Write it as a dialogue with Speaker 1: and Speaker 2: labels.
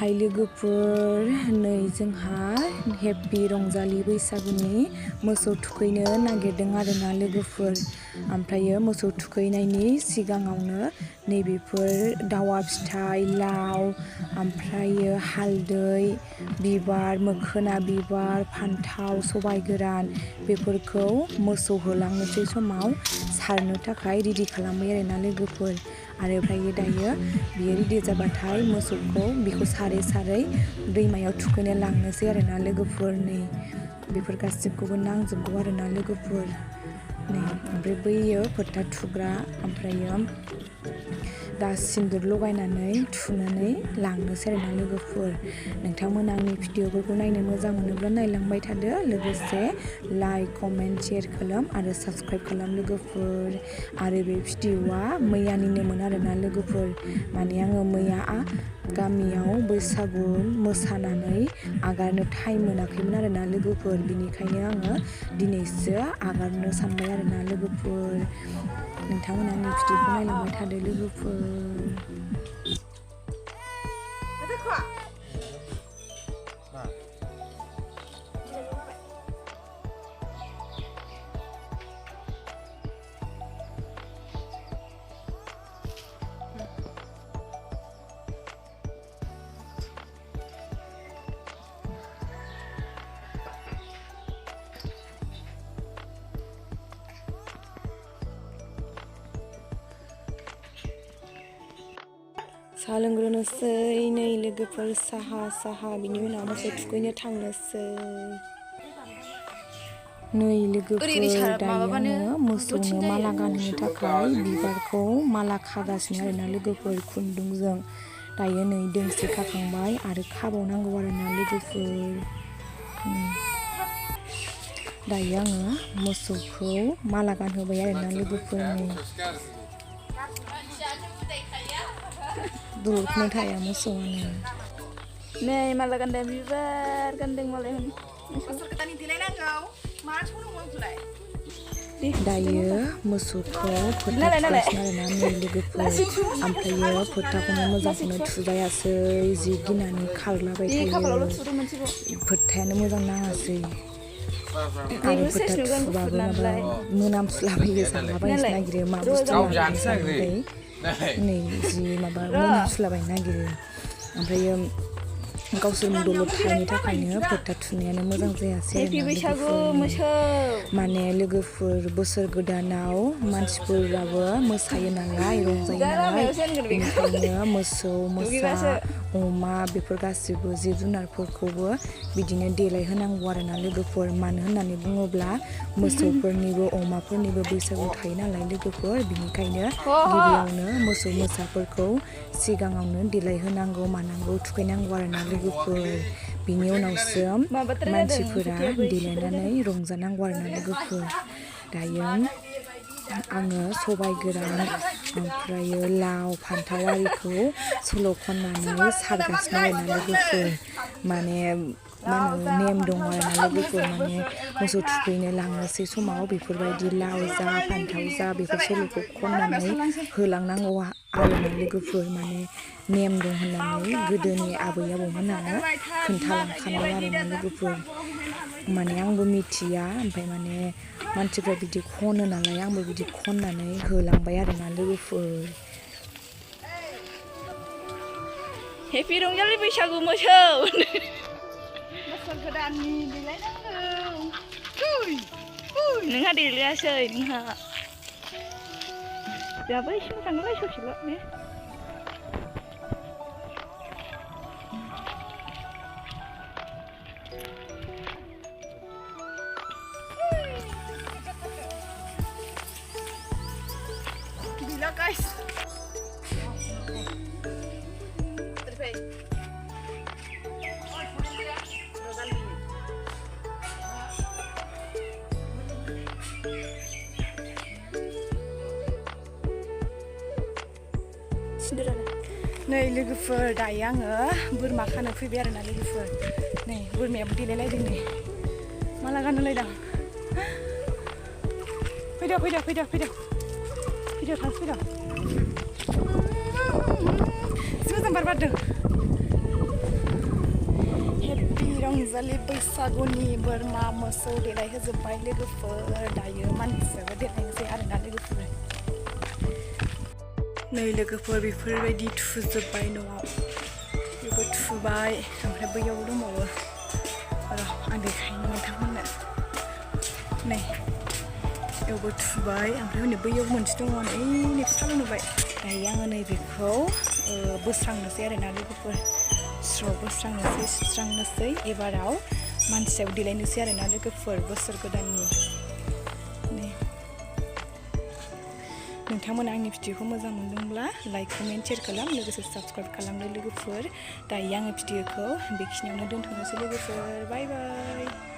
Speaker 1: हाय लोगोफोर नै जोंहा हेपि रंजालि बैसागुनि मोसौ थुखैनो नागिरदों आरोना लोगोफोर ओमफ्रायो मोसौ थुखैनायनि सिगाङावनो नैबेफोर दावा फिथाइ लाव ओमफ्रायो हालदै बिबार मोखोना बिबार फान्थाव सबाइ गोरान बेफोरखौ मोसौ होलांनोसै समाव सारनो थाखाय रेडि खालामबाय आरोना लोगोफोर आरो ओमफ्रायो दायो बियो रेडि जाबाथाय मोसौखौ बिखौ सारै सारै दैमायाव थुखैनो लांनोसै आरोना लोगोफोर नै बेफोर गासिबखौबो नांजोबगौ आरोना लोगोफोर नै ओमफ्राय बैयो फोथा थुग्रा ओमफ्रायो दा सिन्दुर लगायनानै थुनानै लांनोसै आरोना लोगोफोर नोंथांमोना आंनि भिडिअफोरखौ नायनो मोजां मोनोब्ला नायलांबाय थादो लोगोसे लाइक कमेन्ट शेयार खालाम आरो साबस्क्राइब खालाम लोगोफोर आरो बे भिडिअआ मैयानिनोमोन आरोना लोगोफोर माने आङो मैया गामियाव बैसागु मोसानानै आगारनो टाइम मोनाखैमोन आरोना लोगोफोर बिनिखायनो आङो दिनैसो आगारनो सानबाय आरोना लोगोफोर नोंथांमोना आंनि भिडिअखौ नायलांबाय थादो लोगोफोर साहा लोंग्रोनोसै नै लोगोफोर साहा बिनि उनाव मोसौ थुखैनो थांनोसै नै लोगोफोर दायो आङो मोसौनो माला गानहोनो थाखाय बिबारखौ माला खागासिनो आरोना लोगोफोर खुन्दुंजों दायो नै दोंसे खाखांबाय आरो खाबावनांगौ आरोना लोगोफोर दायो आङो मोसौखौ माला गानहोबाय आरोना लोगोफोर दलरखौनो थाया मोसौआनो नै माला गानदों बिबार गानदों मालाय दायो मोसौखौ फोथा थुगासिनो आरोना नै लोगोफोर ओमफ्रायो फोथाखौनो मोजांखौनो थुजायासै जि गिनानै खारलाबाय थायो फोथायानो मोजां नाङासै आरो फोथा थुबाबो माबा मोनामसुलाबायो जालाबायनो नागिरो मा बुस्थु लाबोदों नै जि माबा मोनामसुलाबायनो नागिरो ओमफ्रायो गावसोर दलर थायैनि थाखायनो फोथा थुनायानो मोजां जायासै माने लोगोफोर बोसोर गोदानाव मानसिफोराबो मोसायो नालाय रंजायो नालाय बेनिखायनो मोसौ मोसा अमा बेफोर गासिबो जिब जुनारफोरखौबो बिदिनो देलाय होनांगौ आरोना लोगोफोर मानो होननानै बुङोब्ला मोसौफोरनिबो अमाफोरनिबो बैसागु थायो नालाय लोगोफोर बिनिखायनो गिबियावनो मोसौ मोसाफोरखौ सिगाङावनो देलाय होनांगौ मानांगौ थुखैनांगौ आरोना लोगोफोर बिनि उनावसो मानसिफोरा देलायनानै रंजानांगौ आरोना लोगोफोर दायो आङो सबाइ गोरान ओमफ्रायो लाव फान्थाव आरिखौ सल' खननानै सारगासिनो आरोना लोगोफोर माने मा होनो नेम दङ आरोना लोगोफोर माने मोसौ थुखैनो लांनोसै समाव बेफोरबायदि लाव जा फान्थाव जा बेफोर सल'खौ खननानै होलांनांगौ आरोना लोगोफोर माने नेम दं होननानै गोदोनि आबै आबौमोनानो खोन्थालांखानाय आरोना लोगोफोर माने आंबो मिथिया ओमफ्राय माने मानसिफ्रा बिदि खनो नालाय आंबो बिदि खननानै होलांबाय आरोना लोगोफोर हेपि रंजालि बैसागु मोसौ बोसोर गोदाननि देलायनांगौ नोंहा देलायासै नोंहा जोंहा बैसिम थांनोलाय ससेल' ने Gila guys. नै लोगोफोर दायो आङो बोरमा खानो फैबाय आरोना लोगोफोर नै बोरमायाबो देलायलायदों नै माला गानहोलायदों फैदो थांसै फैदो जि मोजां बार बारदों रंजालि बैसागुनि बोरमा मोसौ देलाय होजोब्बाय लोगोफोर दायो मानसियाबो देलायनोसै आरोना लोगोफोर नै लोगोफोर बेफोरबायदि थुजोब्बाय न'आव बेबो थुबाय ओमफ्राय बैयावबो दंबावो र' आं देखायनो नोंथांमोननो नै बेयावबो थुबाय ओमफ्राय हनै बैयाव मोनसे दङ नै फिसा नुबाय दायो आङो नैबेखौ बोस्रांनोसै आरोना लोगोफोर स्र' बोस्रांनोसै सुस्रांनोसै एबाराव मानसियाव देलायनोसै आरोना लोगोफोर बोसोर गोदाननि नोंथांमोना आंनि भिडिअखौ मोजां मोनदोंब्ला लाइक कमेन्ट शेयार खालाम लोगोसे साबस्क्राइब खालामदो लोगोफोर दायो आङो भिडिअखौ बेखिनियावनो दोनथ'नोसै लोगोफोर बाय बाय